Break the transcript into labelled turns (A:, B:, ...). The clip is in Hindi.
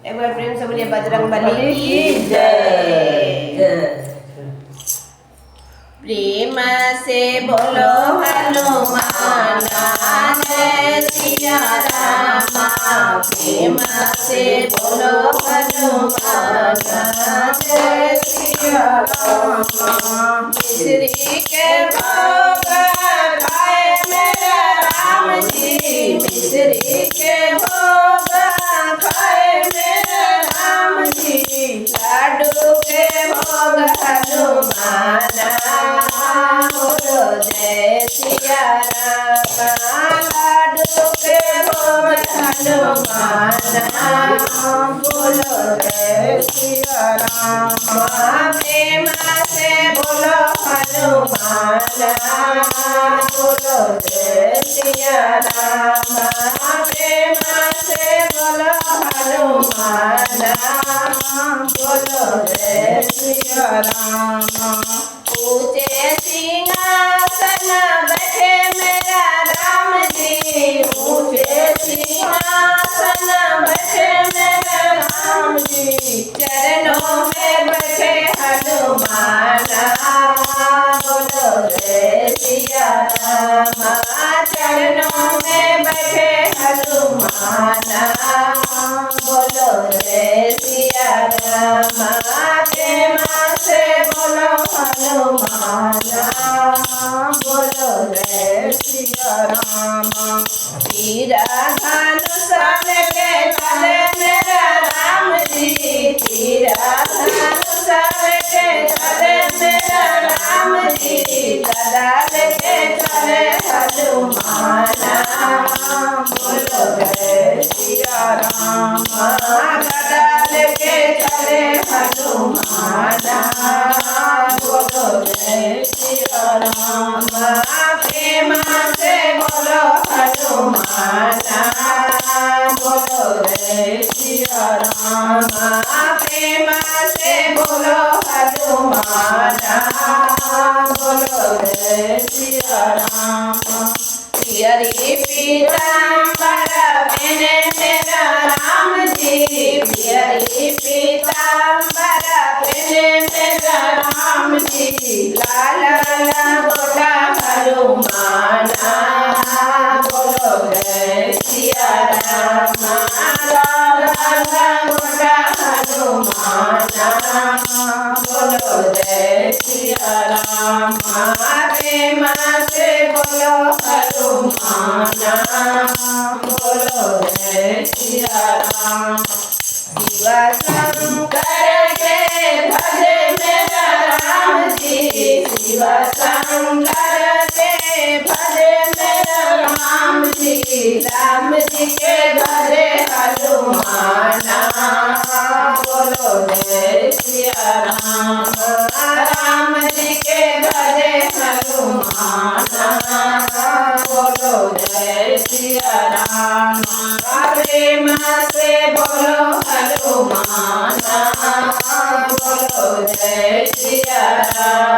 A: एक बार प्रेम से बोलिए बजरंगबली की जय। प्रेम से बोलो हनुमान जय सिया राम। प्रेम से बोलो हनुमान जय सिया राम। मिश्री के भोग खाए मेरा राम जी। मिश्री के भोग खाए मेरा राम जी। लाडू के भोग हनुमान बोलो जय सिया राम। लाडू के भोग हनुमान बोलो जय सिया राम। प्रेम से बोलो हनुमान बोलो जय सिया राम। प्रेम से बोलो हनुमान बोलो जय सिया राम। ऊंचे सिंहासन बैठे मेरा राम जी। ऊंचे सिंहासन बैठे मेरा राम जी। चरणों में बैठे हनुमान बोलो जय सिया राम। चरणों में बैठे हनुमान बोलो जय सिया राम। प्रेम से बोलो हनुमान बोलो जय सिया राम। तीर धनुष लेके चले मेरा राम जी। तीर धनुष लेके चले मेरा राम जी। गदा लेके चले हनुमान बोलो जय सिया राम। गदा लेके चले हनुमान बोलो जय सिया राम। प्रेम से बोलो हनुमान बोलो जय सिया राम। प्रेम से बोलो हनुमान बोलो जय सिया राम। पियरी पीताम्बर पहने मेरा राम जी। पियरी पीताम्बर पहने मेरा राम जी। लाल लंगोटा हनुमान बोलो जय सिया राम। लाल लंगोटा हनुमान बोलो जय सिया राम। प्रेम से बोलो हनुमान बोलो जय सिया राम। शिव शंकर के भजे मेरा राम जी। शिव शंकर के भजे मेरा राम जी। राम जी के भजे हनुमान बोलो जय सिया राम। राम जी के भजे हनुमान बोलो जय सिया राम। प्रेम से बोलो हनुमान बोलो जय सिया राम।